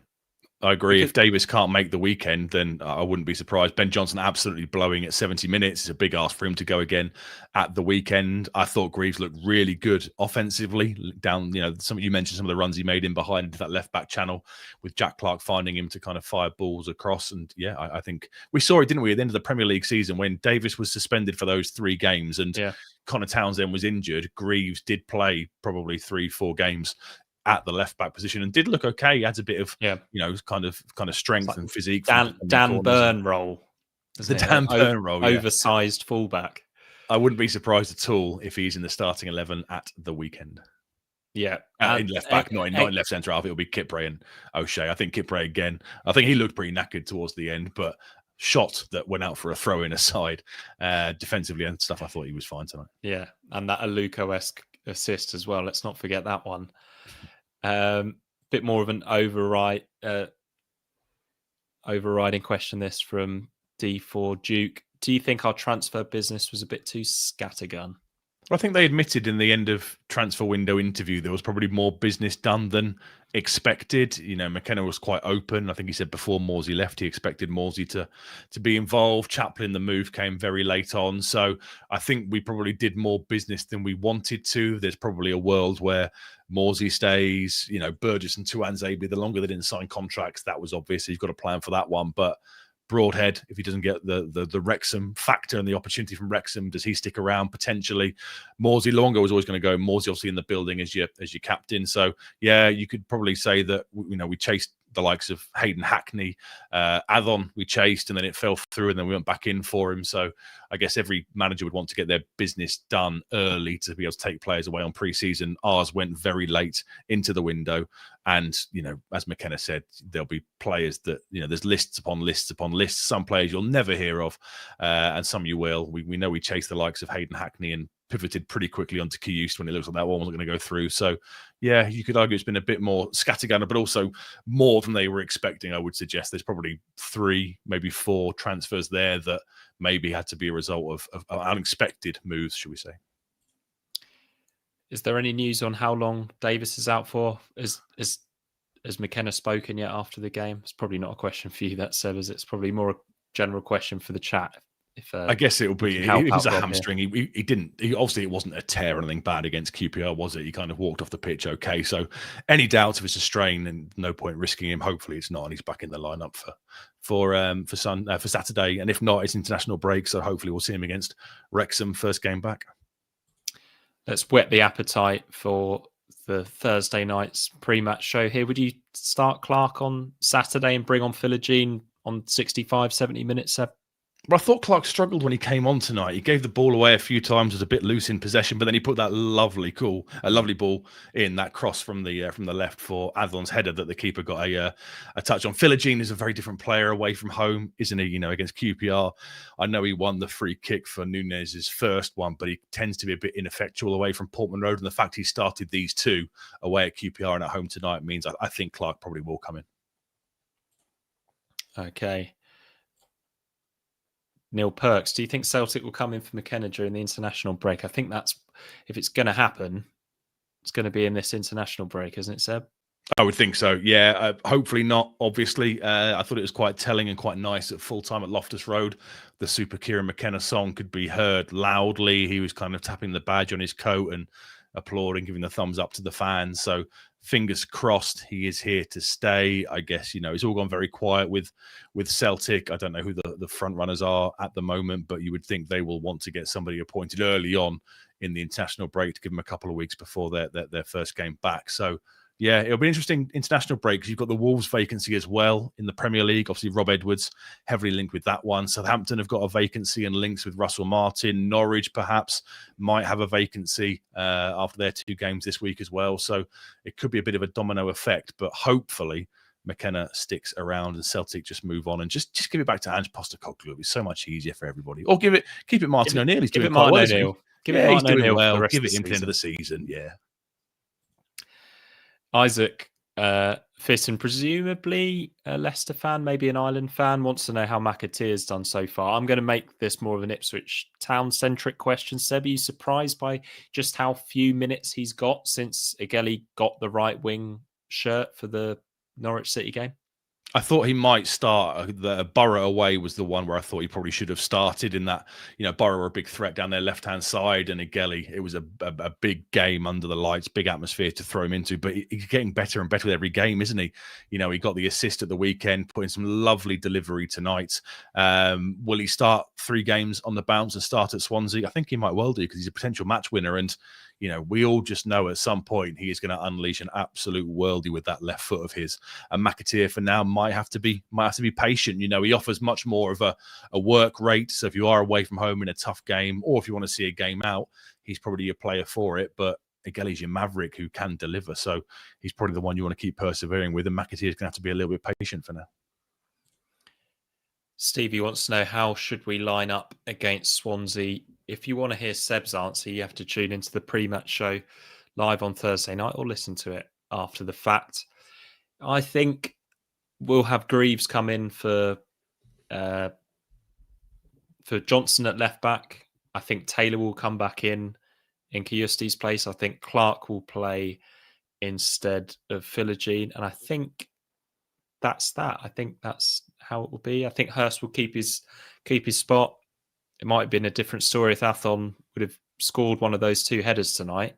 I agree. If Davis can't make the weekend, then I wouldn't be surprised. Ben Johnson absolutely blowing at 70 minutes. It's a big ask for him to go again at the weekend. I thought Greaves looked really good offensively. Down, you mentioned some of the runs he made in behind into that left back channel, with Jack Clark finding him to kind of fire balls across. And yeah, I think we saw it, didn't we, at the end of the Premier League season when Davis was suspended for those 3 games and Connor Townsend was injured. Greaves did play probably 3-4 games at the left back position and did look okay. He had a bit of kind of strength and physique. Dan Burn role. The Dan Burn role, oversized fullback. I wouldn't be surprised at all if he's in the starting 11 at the weekend. Yeah, in left back, not in left centre half. It'll be Kipre and O'Shea. I think Kipre again. I think he looked pretty knackered towards the end, but shot that went out for a throw in aside, defensively and stuff, I thought he was fine tonight. Yeah, and that Aluko-esque assist as well. Let's not forget that one. Bit more of an overriding question, this from D4 Duke. do you think our transfer business was a bit too scattergun? I think they admitted in the end of transfer window interview there was probably more business done than expected. You know, McKenna was quite open. I think he said before Morsey left, he expected Morsey to be involved. Chaplin, the move came very late on. So I think we probably did more business than we wanted to. There's probably a world where Morsey stays, you know, Burgess and Tuanzebe, the longer they didn't sign contracts, that was obvious. You've got to plan for that one. But Broadhead, if he doesn't get the Wrexham factor and the opportunity from Wrexham, does he stick around potentially? Morsey Longo was always going to go. Morsey obviously in the building as your captain. So yeah, you could probably say that, you know, we chased the likes of Hayden Hackney, Adon we chased, and then it fell through, and then we went back in for him. So I guess every manager would want to get their business done early to be able to take players away on pre-season. Ours went very late into the window, and, you know, as McKenna said, there'll be players that, you know, there's lists upon lists upon lists. Some players you'll never hear of, and some you will. We know we chased the likes of Hayden Hackney and pivoted pretty quickly onto Kiyust when it looks like that one wasn't going to go through. So yeah, you could argue it's been a bit more scattergun, but also more than they were expecting. I would suggest there's probably 3, maybe 4 transfers there that maybe had to be a result of unexpected moves, should we say. Is there any news on how long Davis is out for? Has McKenna spoken yet after the game? It's probably not a question for you, that Seb, is it? It's probably more a general question for the chat. If, I guess it'll be. It was a hamstring. He didn't. Obviously, it wasn't a tear or anything bad against QPR, was it? He kind of walked off the pitch okay. So, any doubts if it's a strain, and no point risking him. Hopefully, it's not, and he's back in the lineup for Saturday. And if not, it's international break. So hopefully, we'll see him against Wrexham first game back. Let's whet the appetite for the Thursday night's pre-match show here. Would you start Clark on Saturday and bring on Philogene on 65, 70 minutes, Seb? Well, I thought Clark struggled when he came on tonight. He gave the ball away a few times, was a bit loose in possession, but then he put that lovely ball in, that cross from the left for Adlon's header that the keeper got a touch on. Philogene is a very different player away from home, isn't he? You know, against QPR, I know he won the free kick for Nunez's first one, but he tends to be a bit ineffectual away from Portman Road, and the fact he started these 2 away at QPR and at home tonight means I think Clark probably will come in. Okay. Neil Perks, do you think Celtic will come in for McKenna during the international break? I think that's, if it's going to happen, it's going to be in this international break, isn't it, Seb? I would think so, yeah. Hopefully not, obviously. I thought it was quite telling and quite nice at full time at Loftus Road. The Super Kieran McKenna song could be heard loudly. He was kind of tapping the badge on his coat and applauding, giving the thumbs up to the fans. So fingers crossed he is here to stay. I guess, you know, it's all gone very quiet with Celtic. I don't know who the front runners are at the moment, but you would think they will want to get somebody appointed early on in the international break to give them a couple of weeks before their first game back. So yeah, it'll be an interesting international break because you've got the Wolves vacancy as well in the Premier League. Obviously, Rob Edwards heavily linked with that one. Southampton have got a vacancy and links with Russell Martin. Norwich perhaps might have a vacancy after their 2 games this week as well. So it could be a bit of a domino effect, but hopefully McKenna sticks around and Celtic just move on and just give it back to Ange Postecoglou. It's so much easier for everybody. Or keep it Martin O'Neill. He's doing quite well. He's doing well. Give it him to the end of the season. Yeah. Isaac Fitton, presumably a Leicester fan, maybe an Ireland fan, wants to know how McAteer's done so far. I'm going to make this more of an Ipswich Town-centric question. Seb, are you surprised by just how few minutes he's got since Igeli got the right wing shirt for the Norwich City game? I thought he might start. The Borough away was the one where I thought he probably should have started in that. You know, Borough were a big threat down their left-hand side, and Igeli, it was a big game under the lights, big atmosphere to throw him into. But he's getting better and better with every game, isn't he? You know, he got the assist at the weekend, put in some lovely delivery tonight. Will he start 3 games on the bounce and start at Swansea? I think he might well do because he's a potential match winner. And you know, we all just know at some point he is going to unleash an absolute worldie with that left foot of his. And McAteer for now might have to be patient. You know, he offers much more of a work rate. So if you are away from home in a tough game, or if you want to see a game out, he's probably your player for it. But Igeli's your maverick who can deliver. So he's probably the one you want to keep persevering with. And McAteer is going to have to be a little bit patient for now. Stevie wants to know, how should we line up against Swansea? If you want to hear Seb's answer, you have to tune into the pre-match show live on Thursday night or listen to it after the fact. I think we'll have Greaves come in for for Johnson at left back, I think Taylor will come back in Kiosti's place. I think Clark will play instead of Philogene, and I think that's that. I think that's how it will be. I think Hurst will keep his spot. It might have been a different story if Athon would have scored one of those 2 headers tonight.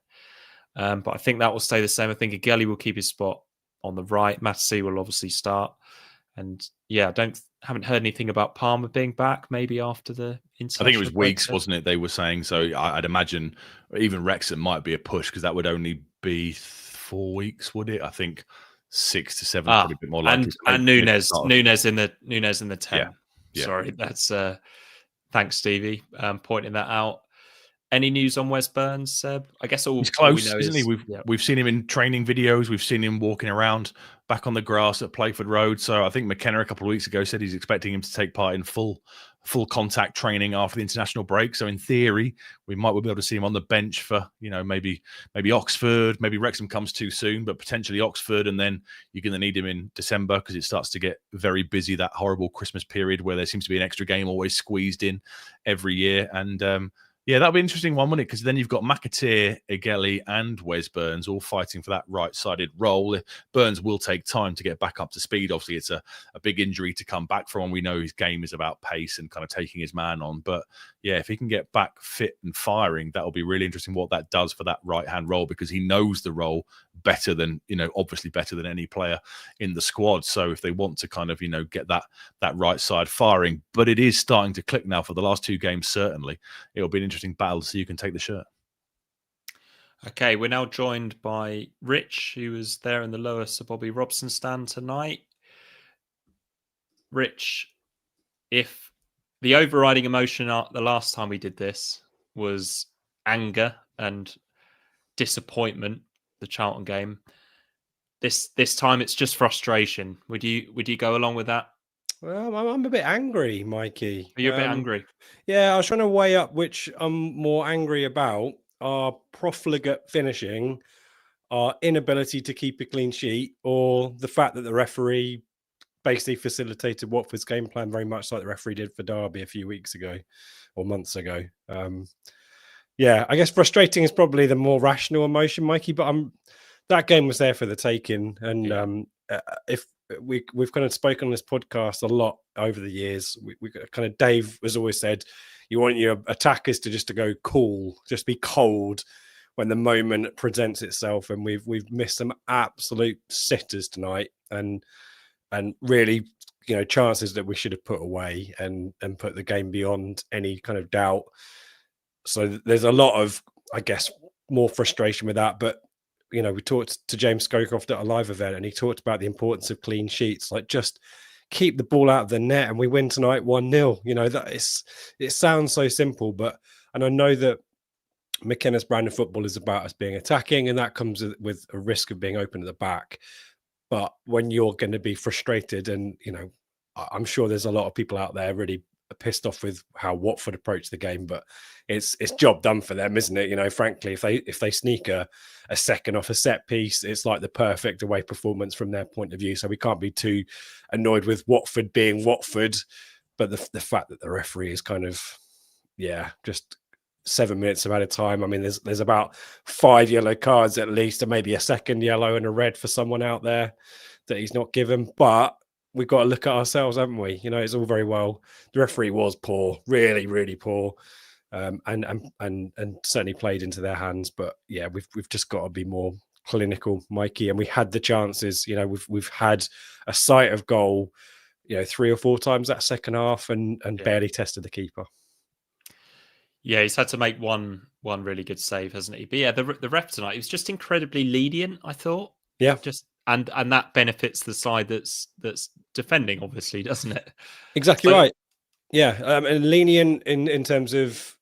But I think that will stay the same. I think Agelli will keep his spot on the right. Matsy will obviously start. And yeah, haven't heard anything about Palmer being back. Maybe after the international. I think it was weeks, wasn't it? They were saying so. I'd imagine even Wrexham might be a push because that would only be 4 weeks, would it? I think 6 to 7 probably a bit more likely. And Nunes in the 10. Yeah. Sorry, that's thanks, Stevie, pointing that out. Any news on Wes Burns, Seb? I guess he's close, isn't he? We've seen him in training videos. We've seen him walking around back on the grass at Playford Road. So I think McKenna a couple of weeks ago said he's expecting him to take part in full contact training after the international break. So in theory, we might be able to see him on the bench for maybe Oxford. Maybe Wrexham comes too soon, but potentially Oxford, and then you're going to need him in December because it starts to get very busy. That horrible Christmas period where there seems to be an extra game always squeezed in every year, and yeah, that'll be an interesting one, wouldn't it? Because then you've got McAteer, Agelli, and Wes Burns all fighting for that right-sided role. Burns will take time to get back up to speed. Obviously, it's a big injury to come back from. We know his game is about pace and kind of taking his man on. But yeah, if he can get back fit and firing, that'll be really interesting what that does for that right-hand role, because he knows the role better than, obviously better than any player in the squad. So if they want to kind of, get that right side firing, but it is starting to click now for the last 2 games, certainly. It'll be an interesting battle to see who can take the shirt. Okay, we're now joined by Rich, who was there in the lower Sir Bobby Robson stand tonight. Rich, if the overriding emotion the last time we did this was anger and disappointment, the Charlton game, this time it's just frustration. Would you go along with that? Well, I'm a bit angry, Mikey. Are you a bit angry? Yeah, I was trying to weigh up which I'm more angry about: our profligate finishing, our inability to keep a clean sheet, or the fact that the referee basically facilitated Watford's game plan very much like the referee did for Derby a few weeks ago or months ago. Yeah, I guess frustrating is probably the more rational emotion, Mikey, but that game was there for the taking. And if we've kind of spoken on this podcast a lot over the years, we kind of, Dave has always said, you want your attackers to go cool, just be cold when the moment presents itself. And we've missed some absolute sitters tonight, and really, chances that we should have put away and put the game beyond any kind of doubt. So there's a lot of, I guess, more frustration with that. But, we talked to James Scowcroft at a live event, and he talked about the importance of clean sheets, like just keep the ball out of the net, and we win tonight 1-0. It sounds so simple, and I know that McKenna's brand of football is about us being attacking, and that comes with a risk of being open at the back. But when you're going to be frustrated, and, I'm sure there's a lot of people out there really pissed off with how Watford approached the game, but it's job done for them, isn't it? Frankly, if they sneak a second off a set piece, it's like the perfect away performance from their point of view. So we can't be too annoyed with Watford being Watford, but the fact that the referee is kind of, just 7 minutes of added time. I mean, there's about 5 yellow cards at least, and maybe a second yellow and a red for someone out there that he's not given. But we've got to look at ourselves, haven't we? It's all very well. The referee was poor, really, really poor, and certainly played into their hands. But yeah, we've just got to be more clinical, Mikey. And we had the chances. We've had a sight of goal, 3 or 4 times that second half, and barely tested the keeper. Yeah, he's had to make one really good save, hasn't he? But yeah, the ref tonight, he was just incredibly lenient, I thought. Yeah, just. And that benefits the side that's defending, obviously, doesn't it? Exactly right. Yeah, and lenient in terms of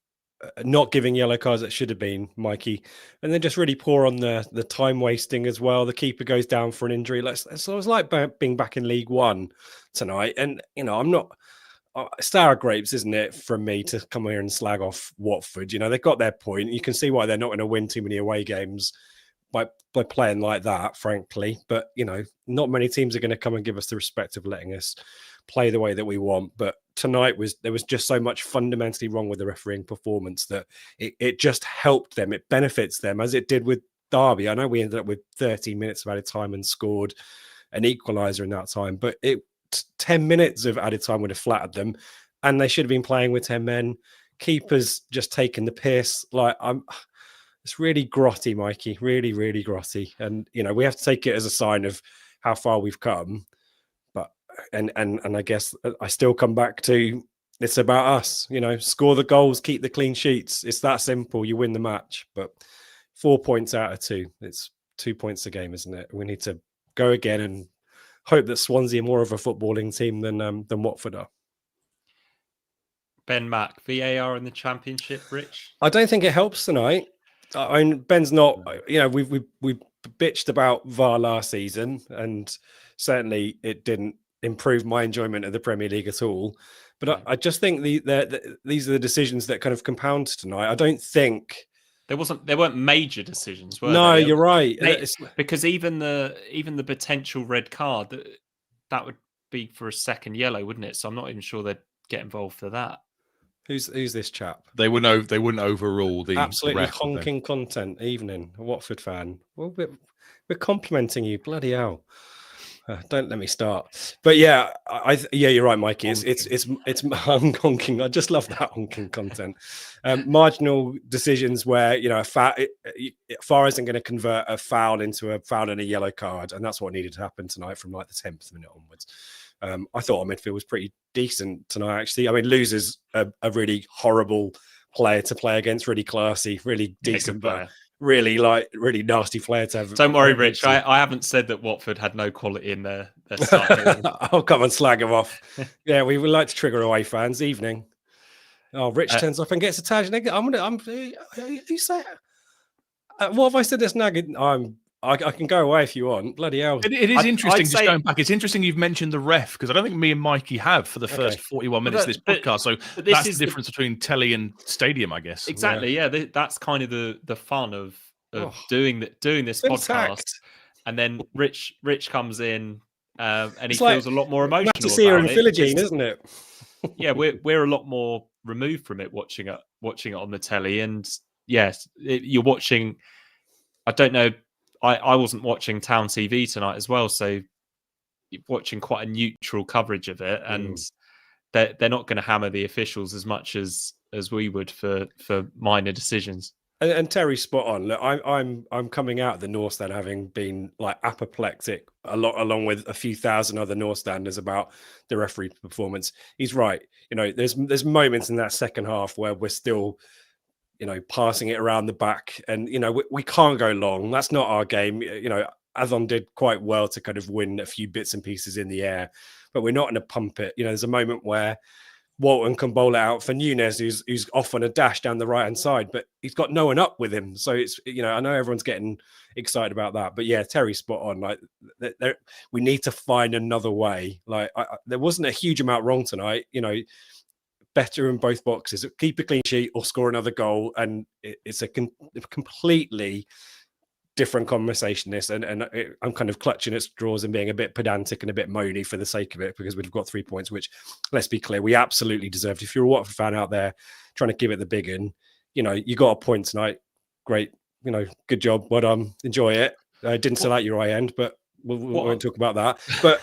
not giving yellow cards that should have been, Mikey, and then just really poor on the time wasting as well. The keeper goes down for an injury. So it was like being back in League One tonight, and I'm not sour grapes, isn't it, from me to come here and slag off Watford? They've got their point. You can see why they're not going to win too many away games by playing like that, frankly. But, not many teams are going to come and give us the respect of letting us play the way that we want. But tonight there was just so much fundamentally wrong with the refereeing performance that it just helped them. It benefits them, as it did with Derby. I know we ended up with 13 minutes of added time and scored an equalizer in that time, but 10 minutes of added time would have flattered them, and they should have been playing with 10 men. Keeper's just taking the piss. It's really grotty, Mikey. Really, really grotty. And we have to take it as a sign of how far we've come. But and I guess I still come back to, it's about us. Score the goals, keep the clean sheets. It's that simple. You win the match. But 4 points out of 2. It's 2 points a game, isn't it? We need to go again and hope that Swansea are more of a footballing team than Watford are. Ben Mack, VAR in the Championship, Rich? I don't think it helps tonight. I mean, Ben's not. We bitched about VAR last season, and certainly it didn't improve my enjoyment of the Premier League at all. But I just think these are the decisions that kind of compound tonight. I don't think there weren't major decisions, were no, they? You're right. Because even the potential red card that would be for a second yellow, wouldn't it? So I'm not even sure they'd get involved for that. Who's this chap? They wouldn't overrule the absolutely ref, honking content. Evening, a Watford fan. Well, we're complimenting you. Bloody hell! Don't let me start. But yeah, you're right, Mikey. It's honking. I just love that honking content. Marginal decisions where a FAR isn't going to convert a foul into a foul and a yellow card, and that's what needed to happen tonight from like the 10th minute onwards. I thought our midfield was pretty decent tonight, actually. I mean, Losers a really horrible player to play against, really classy, really decent, but really nasty player to have. Don't worry, Rich. I haven't said that Watford had no quality in their start. Oh, come on, slag him off. Yeah, we would like to trigger away fans. Evening. Oh, Rich turns up and gets a tag. You say, what have I said this nagging? I can go away if you want. Bloody hell. It is interesting, just going back. It's interesting you've mentioned the ref, because I don't think me and Mikey have for the first 41 minutes of this podcast. So that's the difference between telly and stadium, I guess. Exactly, yeah. That's kind of the fun of doing this podcast. And then Rich comes in and he feels a lot more emotional about it. Philogene, isn't it? Yeah, we're a lot more removed from it watching it on the telly. And yes, you're watching, I don't know, I wasn't watching Town TV tonight as well, so you're watching quite a neutral coverage of it, and they're not going to hammer the officials as much as we would for minor decisions. And Terry's spot on. Look, I'm coming out of the North Stand having been like apoplectic along with a few thousand other North Standers about the referee performance. He's right. There's moments in that second half where we're still passing it around the back, and we can't go long. That's not our game. Adon did quite well to kind of win a few bits and pieces in the air, but we're not going to pump it. There's a moment where Walton can bowl it out for Nunes, who's off on a dash down the right hand side, but he's got no one up with him. So it's I know everyone's getting excited about that, but yeah, Terry's spot on. Like we need to find another way. Like there wasn't a huge amount wrong tonight. Better in both boxes, keep a clean sheet or score another goal, and it's a completely different conversation. I'm kind of clutching at straws and being a bit pedantic and a bit moany for the sake of it, because we've got 3 points, which, let's be clear, we absolutely deserved. If you're a Watford fan out there trying to give it the big one, you got a point tonight. Great, good job. Well done. Enjoy it. Didn't sell out your eye end, but we won't talk about that. But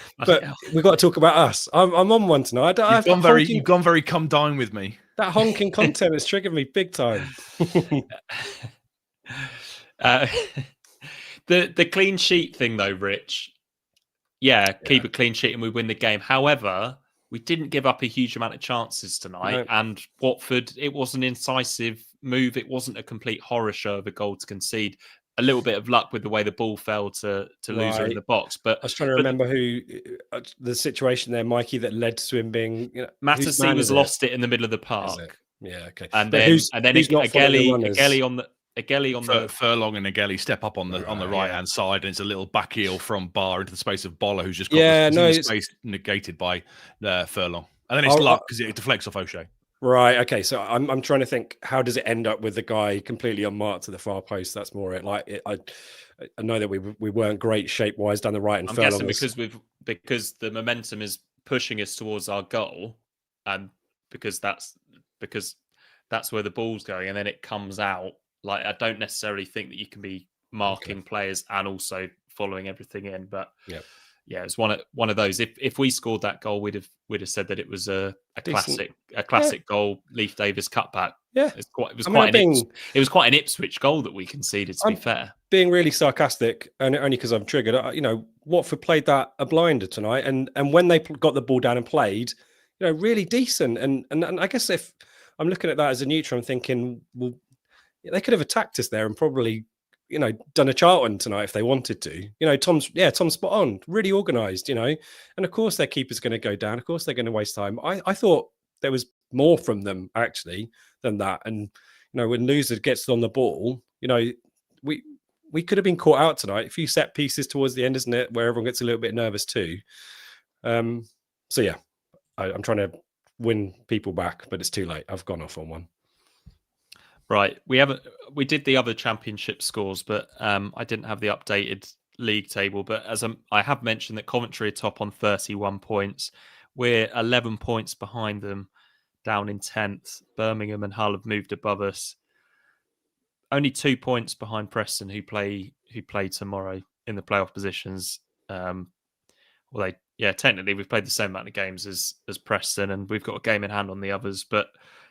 we've got to talk about us. I'm on one tonight. You've gone very come dine with me. That honking content has triggered me big time. The clean sheet thing, though, Rich. Yeah, keep a clean sheet and we win the game. However, we didn't give up a huge amount of chances tonight. No. And Watford, it was an incisive move. It wasn't a complete horror show of a goal to concede. A little bit of luck with the way the ball fell to Loser in the box. But I was trying to remember who the situation there, Mikey, that led to him being. Mattersey was lost it in the middle of the park. Yeah, okay. And then Agelli on the Furlong and Agelli step up on the right hand side, and it's a little back heel from Barr into the space of Boller, who's just got space negated by Furlong, and then it's luck because it deflects off O'Shea. Right. Okay. So I'm trying to think, how does it end up with the guy completely unmarked to the far post? That's more it. I know that we weren't great shape wise down the right, and I'm guessing because the momentum is pushing us towards our goal, and because that's where the ball's going, and then it comes out. Like, I don't necessarily think that you can be marking players and also following everything in. But yeah, it's one of those. If we scored that goal, we'd have said that it was a classic goal. Leif Davis cutback. Yeah, it was quite an Ipswich goal that we conceded. To be fair, being really sarcastic, and only because I'm triggered. Watford played that a blinder tonight, and when they got the ball down and played, really decent. And I guess if I'm looking at that as a neutral, I'm thinking, well, they could have attacked us there and probably, done a Charlton tonight if they wanted to. Tom's spot on, really organised, and of course their keeper's going to go down. Of course they're going to waste time. I thought there was more from them actually than that. And when Loser gets on the ball, we could have been caught out tonight. A few set pieces towards the end, isn't it, where everyone gets a little bit nervous too. So yeah, I'm trying to win people back, but it's too late. I've gone off on one. Right, we did the other championship scores, but I didn't have the updated league table. But as I have mentioned that Coventry are top on 31 points. We're 11 points behind them, down in 10th. Birmingham and Hull have moved above us. Only 2 points behind Preston, who play tomorrow in the playoff positions. Technically we've played the same amount of games as Preston, and we've got a game in hand on the others. But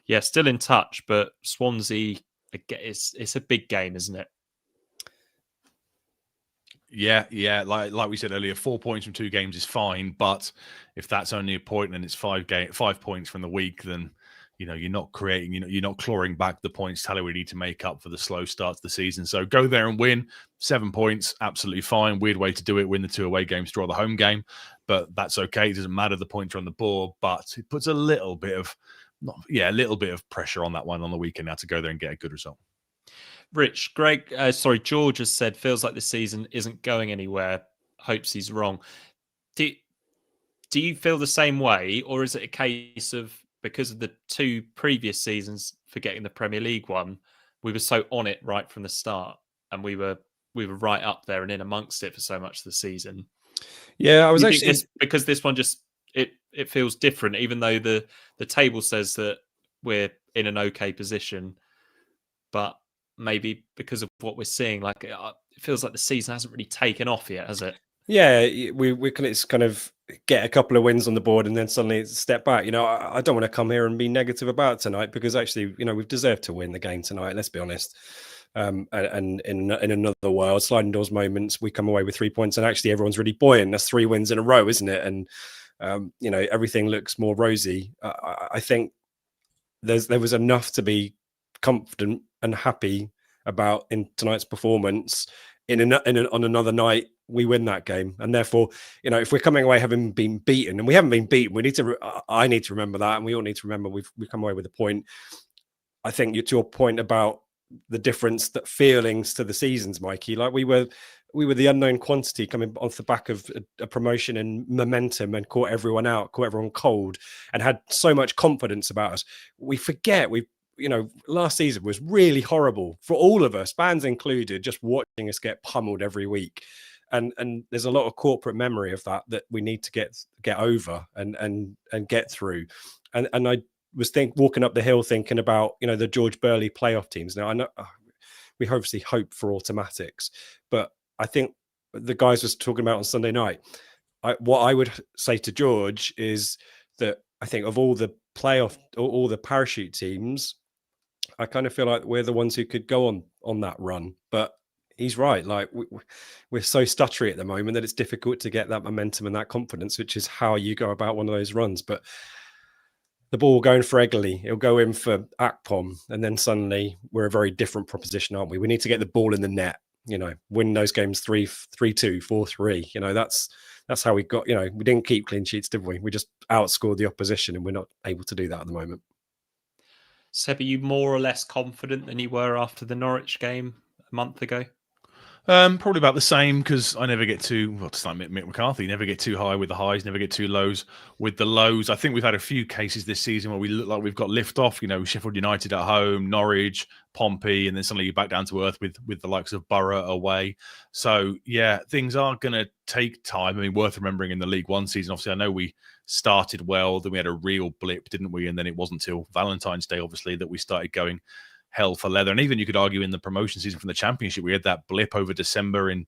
yeah, still in touch. But Swansea, it's a big game, isn't it? Yeah. Like we said earlier, 4 points from 2 games is fine. But if that's only a point and it's 5 points from the week, then you're not creating, you're not clawing back the points tally we need to make up for the slow start to the season. So go there and win. 7 points, absolutely fine. Weird way to do it. Win the 2 away games, draw the home game, but that's okay. It doesn't matter. The points are on the board, but it puts a little bit of pressure on that one on the weekend now to go there and get a good result. Rich, George has said, feels like the season isn't going anywhere. Hopes he's wrong. Do you feel the same way, or is it a case of, because of the 2 previous seasons for getting the Premier League one, we were so on it right from the start, and we were right up there and in amongst it for so much of the season? Yeah, I was actually because this one just it feels different, even though the table says that we're in an okay position, but maybe because of what we're seeing, like it feels like the season hasn't really taken off yet, has it? Yeah, we can kind of get a couple of wins on the board and then suddenly step back. I don't want to come here and be negative about tonight, because actually, we've deserved to win the game tonight. Let's be honest. And in another world, sliding doors moments, we come away with 3 points, and actually everyone's really buoyant. That's 3 wins in a row, isn't it? And everything looks more rosy. I think there was enough to be confident and happy about in tonight's performance. On another night, we win that game, and therefore, if we're coming away having been beaten, and we haven't been beaten, we need to. I need to remember that, and we all need to remember we've come away with a point. I think to your point about the difference that feelings to the seasons, Mikey, like we were the unknown quantity coming off the back of a promotion and momentum, and caught everyone out, caught everyone cold, and had so much confidence about us. We forget last season was really horrible for all of us, fans included, just watching us get pummeled every week. And there's a lot of corporate memory of that we need to get over and get through. And I was walking up the hill thinking about, the George Burley playoff teams. Now, I know we obviously hope for automatics, but I think the guys was talking about on Sunday night, what I would say to George is that I think of all the playoff, all the parachute teams, I kind of feel like we're the ones who could go on that run. But he's right. Like we're so stuttery at the moment that it's difficult to get that momentum and that confidence, which is how you go about one of those runs. But the ball will go in for Egley, it'll go in for Akpom, and then suddenly we're a very different proposition, aren't we? We need to get the ball in the net, win those games 3-2, 4-3. That's how we got, we didn't keep clean sheets, did we? We just outscored the opposition, and we're not able to do that at the moment. Seb, are you more or less confident than you were after the Norwich game a month ago? Probably about the same, because I never get just like Mick McCarthy, never get too high with the highs, never get too lows with the lows. I think we've had a few cases this season where we look like we've got lift off, Sheffield United at home, Norwich, Pompey, and then suddenly you're back down to earth with the likes of Borough away. So yeah, things are going to take time. I mean, worth remembering in the League One season, obviously I know we started well. Then we had a real blip, didn't we? And then it wasn't until Valentine's Day, obviously, that we started going hell for leather. And even you could argue in the promotion season from the Championship, we had that blip over December and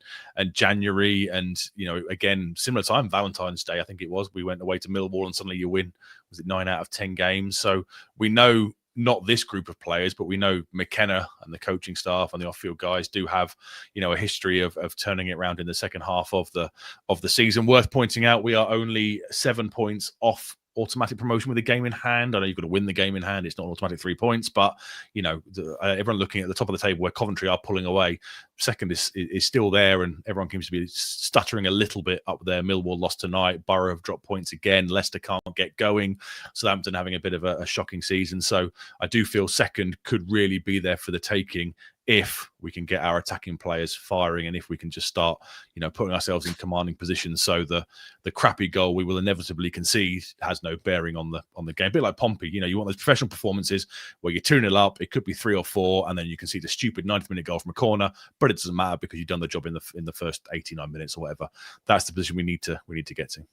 January. And, again, similar time, Valentine's Day, I think it was, we went away to Millwall and suddenly you win. Was it 9 out of 10 games? So we know not this group of players, but we know McKenna and the coaching staff and the off-field guys do have, a history of turning it around in the second half of the season. Worth pointing out, we are only 7 points off automatic promotion with a game in hand. I know you've got to win the game in hand. It's not an automatic 3 points, but everyone looking at the top of the table where Coventry are pulling away, second is still there, and everyone seems to be stuttering a little bit up there. Millwall lost tonight. Borough have dropped points again. Leicester can't get going. Southampton having a bit of a shocking season. So I do feel second could really be there for the taking if we can get our attacking players firing and if we can just start, putting ourselves in commanding positions. So the crappy goal we will inevitably concede has no bearing on the game. A bit like Pompey, you want those professional performances where you're 2-0 up, it could be 3 or 4, and then you can see the stupid 90th-minute goal from a corner, but it doesn't matter because you've done the job in the first 89 minutes or whatever. That's the position we need to get to.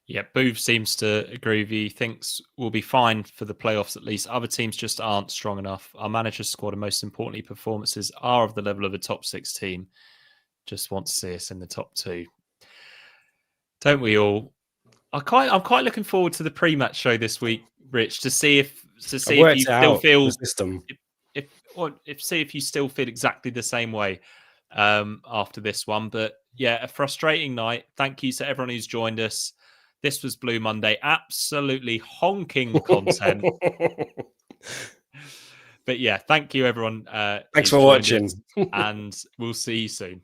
Yeah, Booth seems to agree with you. He thinks we'll be fine for the playoffs at least. Other teams just aren't strong enough. Our manager's squad and most importantly, performances are of the level of a top 6 team. Just want to see us in the top 2. Don't we all? I'm quite looking forward to the pre-match show this week, Rich, to see if you still feel if you still feel exactly the same way after this one. But yeah, a frustrating night. Thank you to everyone who's joined us. This was Blue Monday. Absolutely honking content. But yeah, thank you, everyone. Thanks for watching. And we'll see you soon.